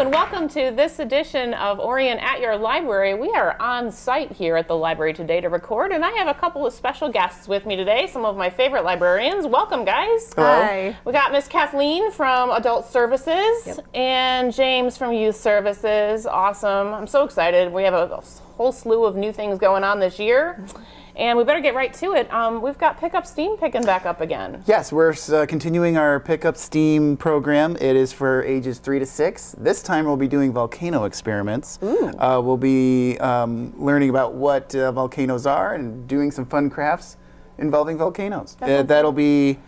and welcome to this edition of Orion at Your Library. We are on site here at the library today to record, and I have a couple of special guests with me today, some of my favorite librarians. Welcome, guys. Hello. Hi. We got Miss Kathleen from Adult Services and James from Youth Services. Awesome. I'm so excited. We have a whole slew of new things going on this year. And we better get right to it. We've got Pick Up Steam picking back up again. Yes, we're continuing our Pick Up Steam program. It is for ages 3 to 6. This time we'll be doing volcano experiments. We'll be learning about what volcanoes are and doing some fun crafts involving volcanoes. That'll be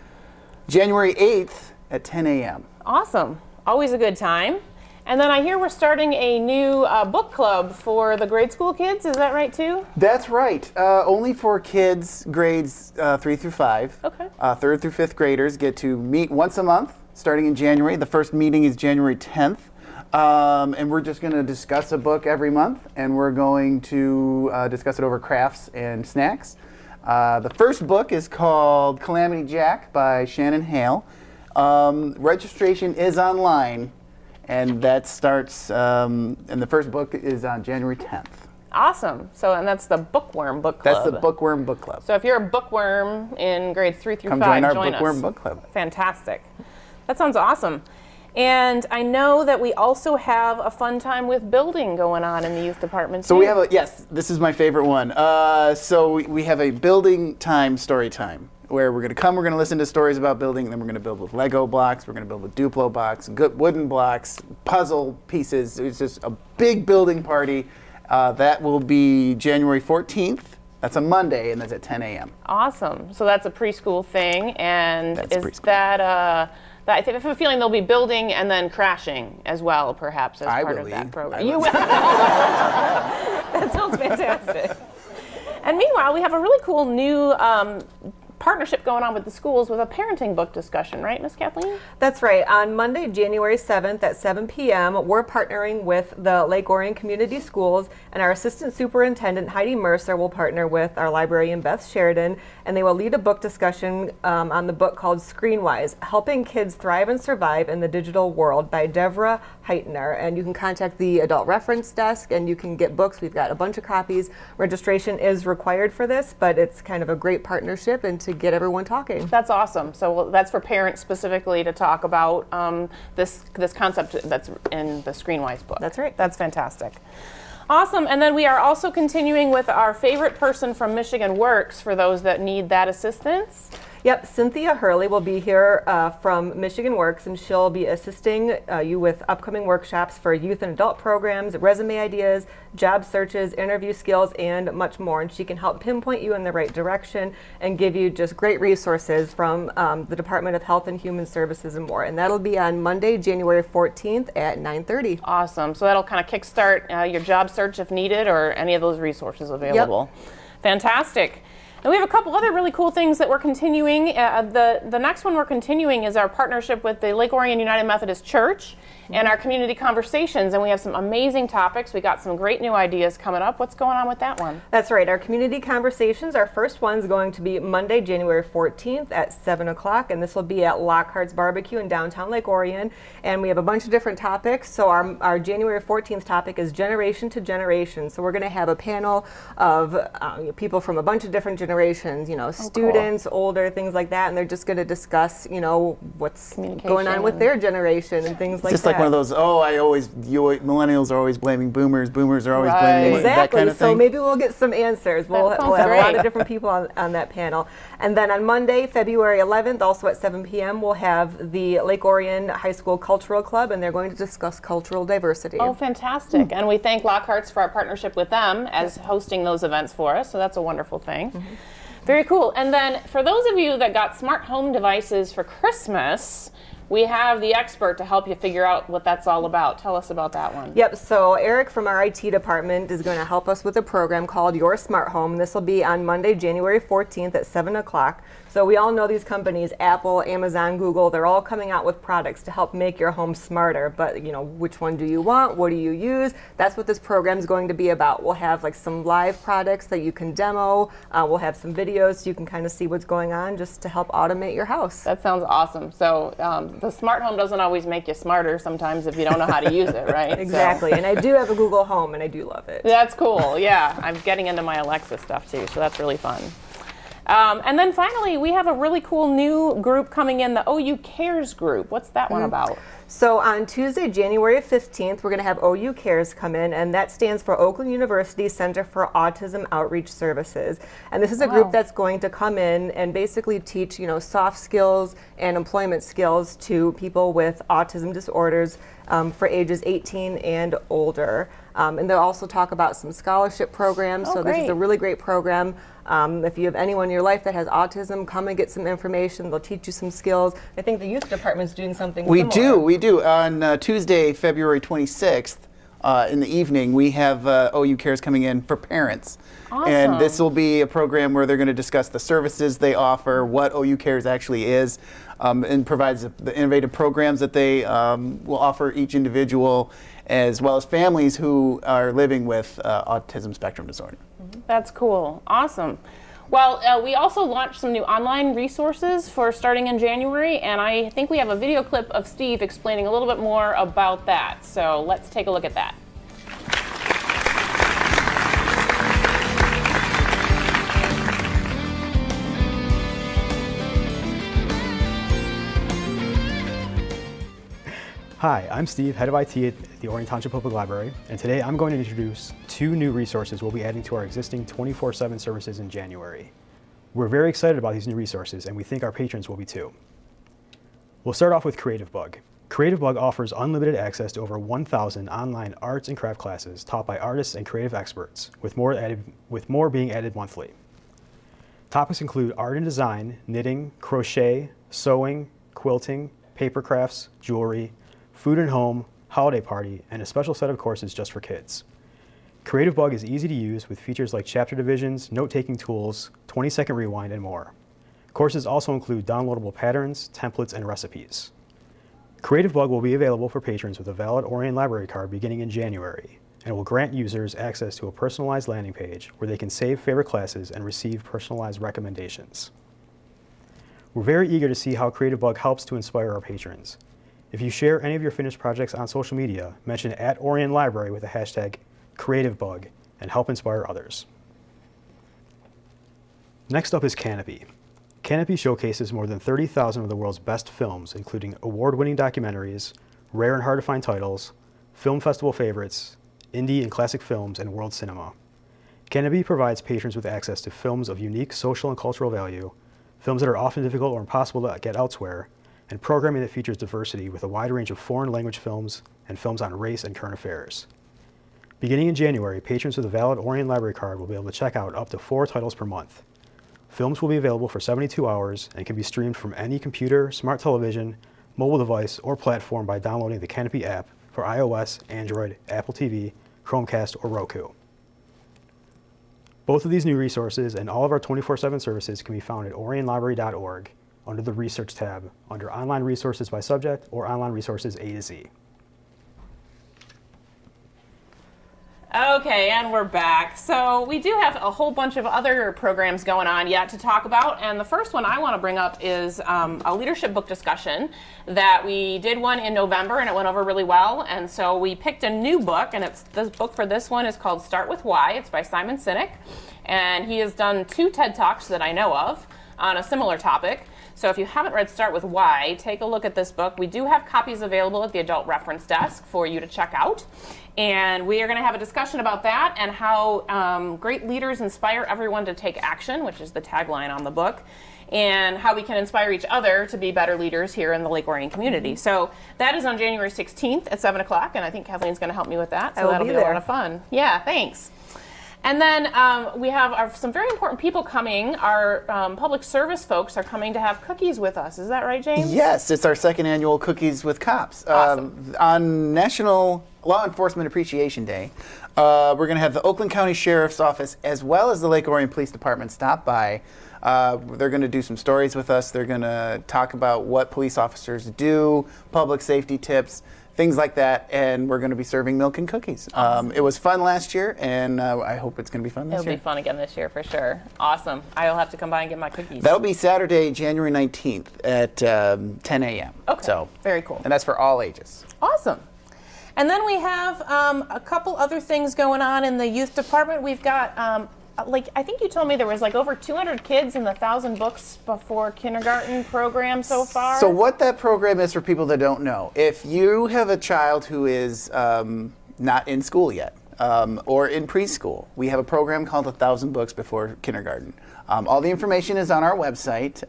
January 8th at 10 a.m. Awesome. Always a good time. And then I hear we're starting a new book club for the grade school kids. Is that right, too? That's right. Only for kids grades 3 through 5. Okay. 3rd through 5th graders get to meet once a month, starting in January. The first meeting is January 10th. And we're just going to discuss a book every month, and we're going to discuss it over crafts and snacks. The first book is called Calamity Jack by Shannon Hale. Registration is online. And that starts, and the first book is on January 10th. Awesome. So, and that's the Bookworm Book Club. That's the Bookworm Book Club. So if you're a bookworm in grades 3 through 5, join our join Bookworm us. Book Club. Fantastic. That sounds awesome. And I know that we also have a fun time with building going on in the youth department, So too. we have yes, this is my favorite one. So we have a building time, story time, where we're going to listen to stories about building, and then we're going to build with Lego blocks, we're going to build with Duplo blocks, good wooden blocks, puzzle pieces. It's just a big building party. That will be January 14th. That's a Monday, and that's at 10 a.m. Awesome. So that's a preschool thing, and That's is preschool. I have a feeling they'll be building and then crashing as well, perhaps, as part of that program. That sounds fantastic. And meanwhile, we have a really cool new partnership going on with the schools with a parenting book discussion, right, Miss Kathleen? That's right. On Monday, January 7th at 7 p.m., we're partnering with the Lake Orion Community Schools, and our Assistant Superintendent, Heidi Mercer, will partner with our librarian, Beth Sheridan, and they will lead a book discussion on the book called Screenwise, Helping Kids Thrive and Survive in the Digital World by Deborah Heitner. And you can contact the Adult Reference Desk, and you can get books. We've got a bunch of copies. Registration is required for this, but it's kind of a great partnership and to get everyone talking. That's awesome. So that's for parents specifically to talk about this concept that's in the Screenwise book. That's right. That's fantastic. Awesome. And then we are also continuing with our favorite person from Michigan Works for those that need that assistance. Yep, Cynthia Hurley will be here from Michigan Works, and she'll be assisting you with upcoming workshops for youth and adult programs, resume ideas, job searches, interview skills, and much more. And she can help pinpoint you in the right direction and give you just great resources from the Department of Health and Human Services and more. And that'll be on Monday, January 14th at 9:30. Awesome. So that'll kind of kickstart your job search if needed, or any of those resources available. Yep. Fantastic. And we have a couple other really cool things that we're continuing. The next one we're continuing is our partnership with the Lake Orion United Methodist Church and our community conversations. And we have some amazing topics. We got some great new ideas coming up. What's going on with that one? That's right. Our community conversations, our first one's going to be Monday, January 14th at 7 o'clock. And this will be at Lockhart's Barbecue in downtown Lake Orion. And we have a bunch of different topics. So our January 14th topic is Generation to Generation. So we're going to have a panel of people from a bunch of different generations, students, cool. Older, things like that, and they're just going to discuss, what's going on with their generation and things like that. Just like one of those, millennials are always blaming boomers are always blaming exactly. That kind of thing. So maybe we'll get some answers. We'll have a lot of different people on that panel. And then on Monday, February 11th, also at 7 p.m., we'll have the Lake Orion High School Cultural Club, and they're going to discuss cultural diversity. Oh, fantastic. And we thank Lockhart's for our partnership with them as hosting those events for us, so that's a wonderful thing. Mm-hmm. Very cool. And then for those of you that got smart home devices for Christmas, we have the expert to help you figure out what that's all about. Tell us about that one. Yep, so Eric from our IT department is going to help us with a program called Your Smart Home. This will be on Monday, January 14th at 7 o'clock. So we all know these companies, Apple, Amazon, Google, they're all coming out with products to help make your home smarter. But, which one do you want? What do you use? That's what this program is going to be about. We'll have some live products that you can demo. We'll have some videos so you can kind of see what's going on just to help automate your house. That sounds awesome. So The smart home doesn't always make you smarter sometimes if you don't know how to use it, right? Exactly. And I do have a Google Home, and I do love it. That's cool. Yeah, I'm getting into my Alexa stuff too, so that's really fun. And then finally, we have a really cool new group coming in, the OU Cares group. What's that one about? So on Tuesday, January 15th, we're going to have OU Cares come in, and that stands for Oakland University Center for Autism Outreach Services. And this is a group that's going to come in and basically teach, soft skills and employment skills to people with autism disorders for ages 18 and older. And they'll also talk about some scholarship programs. So this is a really great program. If you have anyone in your life that has autism, come and get some information. They'll teach you some skills. I think the youth department is doing something similar. We do. On Tuesday, February 26th, in the evening, we have OU Cares coming in for parents. Awesome. And this will be a program where they're going to discuss the services they offer, what OU Cares actually is, and provides the innovative programs that they will offer each individual, as well as families who are living with autism spectrum disorder. That's cool. Awesome. Well, we also launched some new online resources for starting in January, and I think we have a video clip of Steve explaining a little bit more about that. So let's take a look at that. Hi, I'm Steve, Head of IT at the Orion Township Public Library, and today I'm going to introduce 2 new resources we'll be adding to our existing 24/7 services in January. We're very excited about these new resources, and we think our patrons will be too. We'll start off with CreativeBug. CreativeBug offers unlimited access to over 1,000 online arts and craft classes taught by artists and creative experts, with more being added monthly. Topics include art and design, knitting, crochet, sewing, quilting, paper crafts, jewelry, food and home, holiday party, and a special set of courses just for kids. CreativeBug is easy to use with features like chapter divisions, note-taking tools, 20-second rewind, and more. Courses also include downloadable patterns, templates, and recipes. CreativeBug will be available for patrons with a valid Orion Library card beginning in January, and will grant users access to a personalized landing page where they can save favorite classes and receive personalized recommendations. We're very eager to see how CreativeBug helps to inspire our patrons. If you share any of your finished projects on social media, mention @Orion Library with the hashtag CreativeBug and help inspire others. Next up is Canopy. Canopy showcases more than 30,000 of the world's best films, including award-winning documentaries, rare and hard-to-find titles, film festival favorites, indie and classic films, and world cinema. Canopy provides patrons with access to films of unique social and cultural value, films that are often difficult or impossible to get elsewhere, and programming that features diversity with a wide range of foreign language films and films on race and current affairs. Beginning in January, patrons with a valid Orion Library card will be able to check out up to 4 titles per month. Films will be available for 72 hours and can be streamed from any computer, smart television, mobile device, or platform by downloading the Canopy app for iOS, Android, Apple TV, Chromecast, or Roku. Both of these new resources and all of our 24/7 services can be found at orionlibrary.org under the Research tab, under Online Resources by Subject or Online Resources A to Z. Okay, and we're back. So we do have a whole bunch of other programs going on yet to talk about, and the first one I want to bring up is a leadership book discussion that we did one in November, and it went over really well, and so we picked a new book, and the book for this one is called Start With Why. It's by Simon Sinek, and he has done 2 TED Talks that I know of on a similar topic. So if you haven't read Start With Why, take a look at this book. We do have copies available at the Adult Reference Desk for you to check out. And we are going to have a discussion about that and how great leaders inspire everyone to take action, which is the tagline on the book, and how we can inspire each other to be better leaders here in the Lake Orion community. So that is on January 16th at 7 o'clock, and I think Kathleen's going to help me with that. So that'll be a lot of fun. Yeah, thanks. And then we have some very important people coming. Our public service folks are coming to have cookies with us. Is that right, James? Yes, it's our 2nd annual Cookies with Cops. Awesome. On National Law Enforcement Appreciation Day, we're going to have the Oakland County Sheriff's Office as well as the Lake Orion Police Department stop by They're going to do some stories with us. They're going to talk about what police officers do, public safety tips, things like that, and we're going to be serving milk and cookies. Awesome. It was fun last year, and I hope it's going to be fun this It'll year. be fun again this year for sure. Awesome. I'll have to come by and get my cookies. That'll be Saturday, January 19th at 10 a.m. Okay. So, very cool. and that's for all ages. Awesome. And then we have a couple other things going on in the youth department. We've got, I think you told me there was over 200 kids in the 1,000 Books Before Kindergarten program so far. So what that program is, for people that don't know, if you have a child who is not in school yet, or in preschool, we have a program called 1,000 Books Before Kindergarten. All the information is on our website,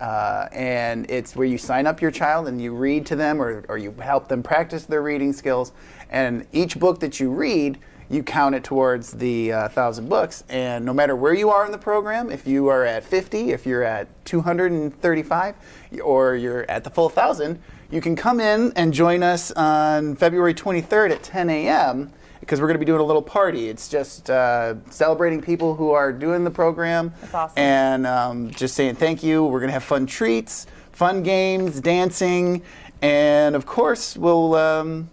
and it's where you sign up your child and you read to them, or you help them practice their reading skills. And each book that you read, you count it towards the 1,000 books. And no matter where you are in the program, if you are at 50, if you're at 235, or you're at the full 1,000, you can come in and join us on February 23rd at 10 a.m. because we're going to be doing a little party. It's just celebrating people who are doing the program. That's awesome. And just saying thank you. We're going to have fun treats, fun games, dancing, and of course we'll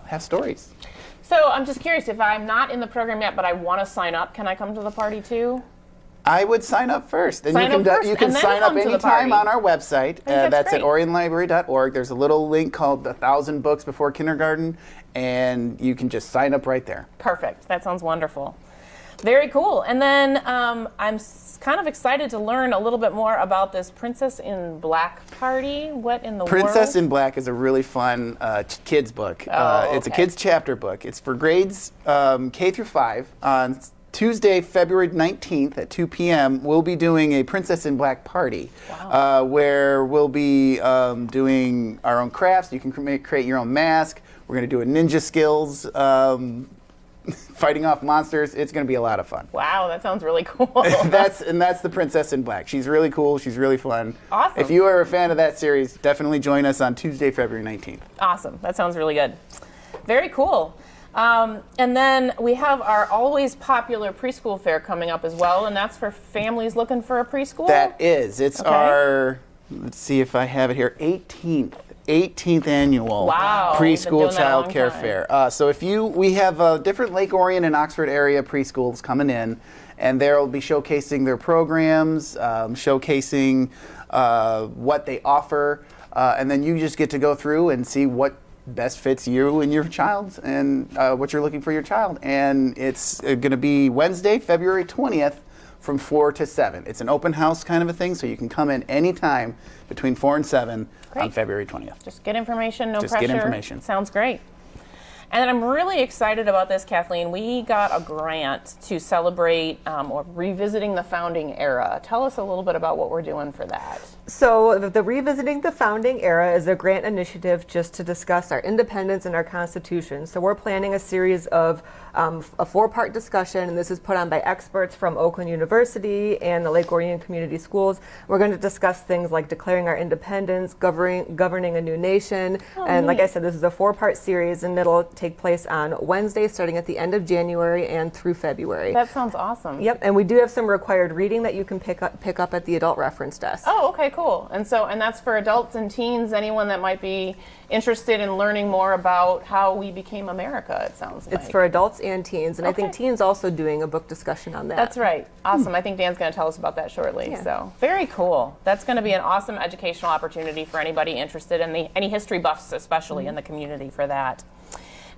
have stories. So I'm just curious, if I'm not in the program yet but I want to sign up, can I come to the party too? I would sign up first. And Sign you up can, first you can and then sign up come to the anytime party. on our website. That's at great. orionlibrary.org. There's a little link called 1,000 Books Before Kindergarten, and you can just sign up right there. Perfect. That sounds wonderful. Very cool. And then I'm kind of excited to learn a little bit more about this Princess in Black party. What in the Princess world? in Black is a really fun kids book. Oh, It's a okay. kids chapter book. It's for grades K through 5. On Tuesday, February 19th at 2 p.m., we'll be doing a Princess in Black party. Wow. Where we'll be doing our own crafts. You can create your own mask. We're going to do a ninja skills, fighting off monsters. It's going to be a lot of fun. Wow, that sounds really cool. That's the Princess in Black. She's really cool. She's really fun. Awesome. If you are a fan of that series, definitely join us on Tuesday, February 19th. Awesome. That sounds really good. Very cool. And then we have our always popular preschool fair coming up as well, and that's for families looking for a preschool? That is. It's Okay. our, let's see if I have it here, 18th annual Wow, been preschool doing that a child long care time. fair. So we have different Lake Orion and Oxford area preschools coming in, and they'll be showcasing their programs, showcasing what they offer, and then you just get to go through and see what best fits you and your child, and what you're looking for your child. And it's going to be Wednesday, February 20th from 4 to 7. It's an open house kind of a thing, so you can come in anytime between 4 and 7 on Great. February 20th. Just get information, no Just pressure. get information. Sounds great. And then I'm really excited about this, Kathleen. We got a grant to celebrate or revisiting the founding era. Tell us a little bit about what we're doing for that. So the Revisiting the Founding Era is a grant initiative just to discuss our independence and our Constitution. So we're planning a series of a 4-part discussion, and this is put on by experts from Oakland University and the Lake Orion Community Schools. We're going to discuss things like declaring our independence, governing a new nation, and like I said, this is a 4-part series, and it'll take place on Wednesday starting at the end of January and through February. That sounds awesome. Yep, and we do have some required reading that you can pick up at the adult reference desk. Oh, okay, cool. And that's for adults and teens, anyone that might be interested in learning more about how we became America, it sounds like. It's for adults and teens, and I think Okay. teens also doing a book discussion on that. That's right. Awesome. I think Dan's going to tell us about that shortly. Yeah. So very cool. That's going to be an awesome educational opportunity for anybody interested in any history buffs, especially in the community for that.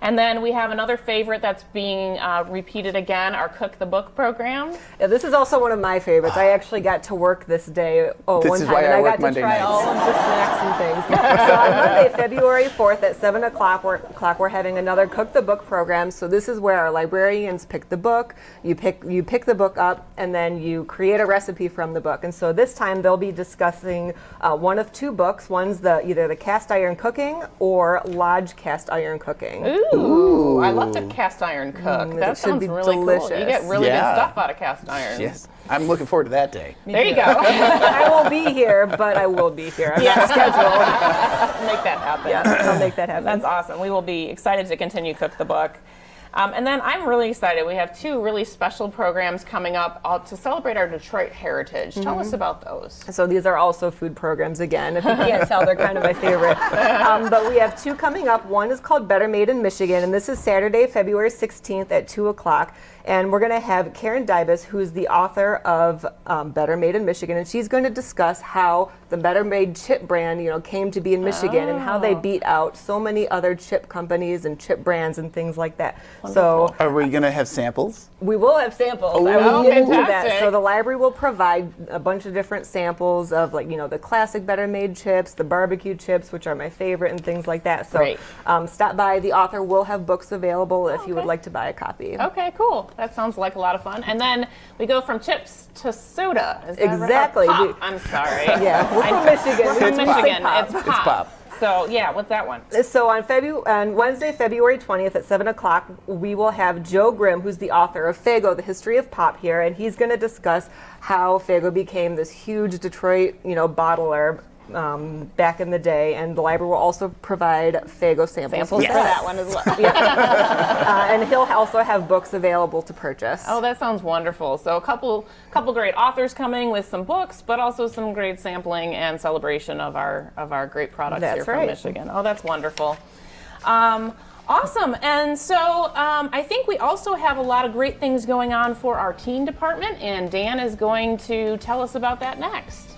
And then we have another favorite that's being repeated again, our Cook the Book program. Yeah, this is also one of my favorites. I actually got to work this day This one is time, why and I I work got to Monday try nights. all of the snacks and things. So on Monday, February 4th at 7 o'clock, we're having another Cook the Book program. So this is where our librarians pick the book. You pick the book up, and then you create a recipe from the book. And so this time they'll be discussing one of 2 books. One's either the cast iron cooking or lodge cast iron cooking. Ooh, I love to cast iron cook. That should sounds be really cool. delicious. You get really Yeah. good stuff out of cast iron. Yes. I'm looking forward to that day. There you go. I won't be here, but I will be here. I'm not scheduled. Make that happen. Yeah, I'll make that happen. That's awesome. We will be excited to continue Cook the Book. And then I'm really excited. We have two really special programs coming up to celebrate our Detroit heritage. Tell us about those. So these are also food programs again. If you can't tell, they're kind of my favorite. But we have two coming up. One is called Better Made in Michigan, and this is Saturday, February 16th at 2 o'clock. And we're going to have Karen Dybus, who's the author of Better Made in Michigan, and she's going to discuss how the Better Made chip brand, came to be in Michigan and how they beat out so many other chip companies and chip brands and things like that. Wonderful. So Are we going to have samples? we will have samples. Oh, I will get into that. fantastic. So the library will provide a bunch of different samples of the classic Better Made chips, the barbecue chips, which are my favorite, and things like that. So Great. Stop by. The author will have books available if you would Okay. like to buy a copy. Okay, cool. That sounds like a lot of fun. And then we go from chips to soda. Is that right? Or Exactly. pop. I'm sorry. Yeah, we're from Michigan. We're from We say Michigan. pop. It's pop. It's pop. So yeah, what's that one? So on Wednesday, February 20th at 7 o'clock, we will have Joe Grimm, who's the author of Faygo, The History of Pop here, and he's going to discuss how Faygo became this huge Detroit, bottler back in the day, and the library will also provide Faygo samples Samples for that one as well. and he'll also have books available to purchase. Oh, that sounds wonderful. So a couple great authors coming with some books, but also some great sampling and celebration of our great products That's here from right. Michigan. Oh, that's wonderful. Awesome. And so I think we also have a lot of great things going on for our teen department, and Dan is going to tell us about that next.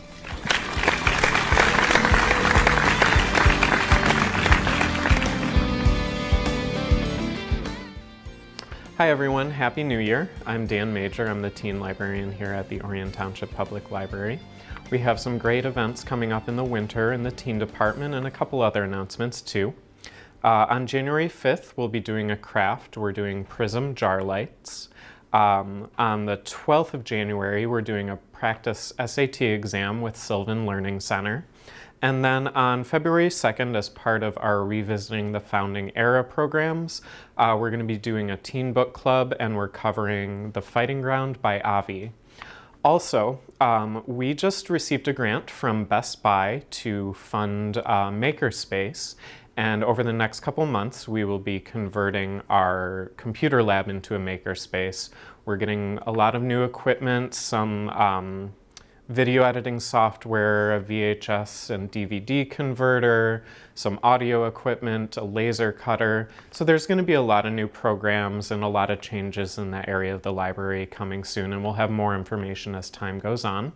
Hi everyone, Happy New Year. I'm Dan Major, I'm the teen librarian here at the Orion Township Public Library. We have some great events coming up in the winter in the teen department and a couple other announcements too. On January 5th, we'll be doing a craft. We're doing prism jar lights. On the 12th of January, we're doing a practice SAT exam with Sylvan Learning Center. And then on February 2nd, as part of our Revisiting the Founding Era programs, we're going to be doing a teen book club, and we're covering The Fighting Ground by Avi. Also, we just received a grant from Best Buy to fund Makerspace, and over the next couple months, we will be converting our computer lab into a makerspace. We're getting a lot of new equipment, some video editing software, a VHS and DVD converter, some audio equipment, a laser cutter. So there's going to be a lot of new programs and a lot of changes in that area of the library coming soon, and we'll have more information as time goes on.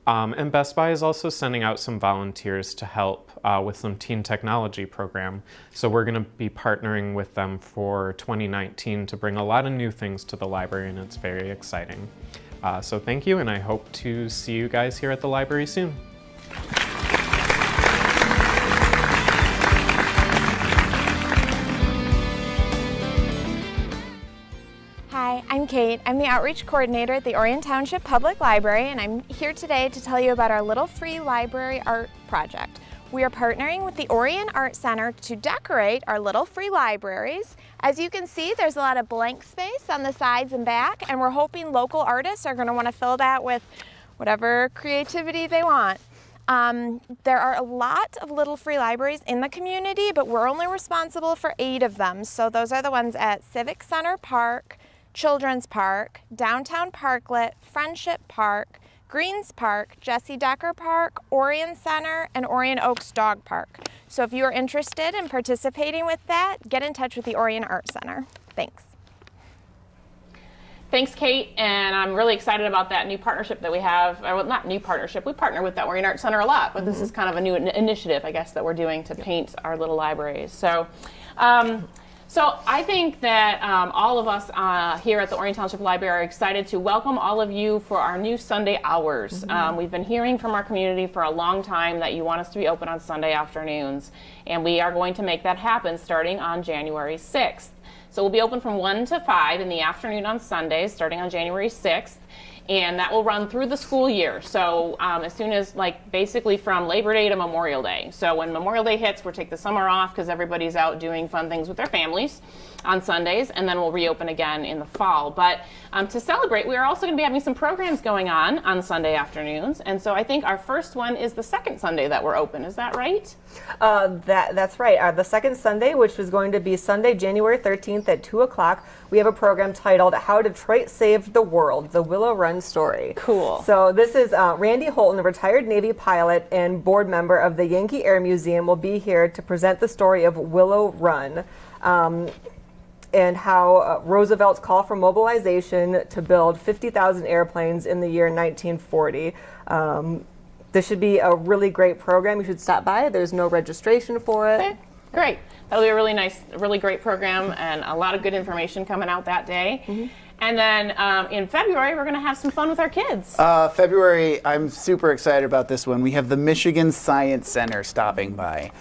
And Best Buy is also sending out some volunteers to help with some teen technology program. So we're going to be partnering with them for 2019 to bring a lot of new things to the library, and it's very exciting. So thank you, and I hope to see you guys here at the library soon. Hi, I'm Kate. I'm the Outreach Coordinator at the Orion Township Public Library, and I'm here today to tell you about our Little Free Library Art Project. We are partnering with the Orion Art Center to decorate our Little Free Libraries. As you can see, there's a lot of blank space on the sides and back, and we're hoping local artists are going to want to fill that with whatever creativity they want. There are a lot of Little Free Libraries in the community, but we're only responsible for 8 of them. So those are the ones at Civic Center Park, Children's Park, Downtown Parklet, Friendship Park, Greens Park, Jesse Decker Park, Orion Center, and Orion Oaks Dog Park. So if you are interested in participating with that, get in touch with the Orion Art Center. Thanks. Thanks, Kate, and I'm really excited about that new partnership that we have. Well, not new partnership, we partner with that Orion Art Center a lot, but this is kind of a new initiative, I guess, that we're doing to paint our little libraries. So I think that all of us here at the Orion Township Library are excited to welcome all of you for our new Sunday hours. We've been hearing from our community for a long time that you want us to be open on Sunday afternoons, and we are going to make that happen starting on January 6th. So we'll be open from 1 to 5 in the afternoon on Sundays, starting on January 6th. And that will run through the school year. So as soon as, like, basically from Labor Day to Memorial Day. So when Memorial Day hits, we'll take the summer off because everybody's out doing fun things with their families on Sundays, and then we'll reopen again in the fall. But to celebrate, we are also going to be having some programs going on Sunday afternoons. And so I think our first one is the second Sunday that we're open. Is that right? That's right. The second Sunday, which is going to be Sunday, January 13th at 2 o'clock, we have a program titled How Detroit Saved the World, the Willow Run Story. Cool. So this is Randy Holton, a retired Navy pilot and board member of the Yankee Air Museum, will be here to present the story of Willow Run. And how Roosevelt's call for mobilization to build 50,000 airplanes in the year 1940. This should be a really great program. You should stop by. There's no registration for it. Okay, great. That'll be a really nice, really great program, and a lot of good information coming out that day. Mm-hmm. And then in February, we're going to have some fun with our kids. February, I'm super excited about this one. We have the Michigan Science Center stopping by.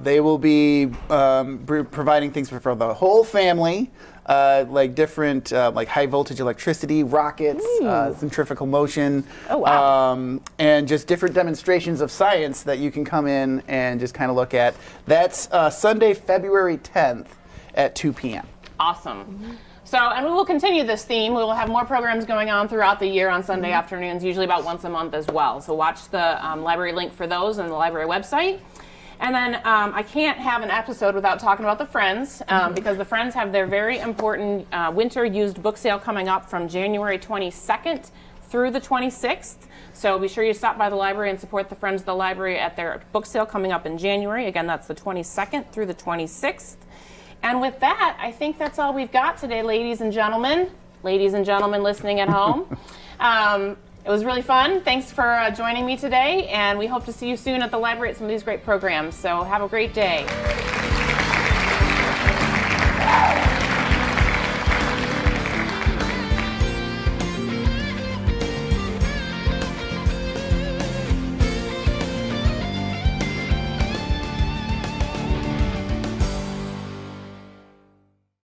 They will be providing things for the whole family, like different like high voltage electricity, rockets, centrifugal motion, and just different demonstrations of science that you can come in and just kind of look at. That's Sunday, February 10th at 2 p.m. Awesome. Mm-hmm. So, and we will continue this theme. We will have more programs going on throughout the year on Sunday afternoons, usually about once a month as well. So watch the library link for those on the library website. And then I can't have an episode without talking about the Friends, because the Friends have their very important winter used book sale coming up from January 22nd through the 26th. So be sure you stop by the library and support the Friends of the Library at their book sale coming up in January. Again, that's the 22nd through the 26th. And with that, I think that's all we've got today, ladies and gentlemen. Ladies and gentlemen listening at home. It was really fun. Thanks for joining me today, and we hope to see you soon at the library at some of these great programs. So have a great day.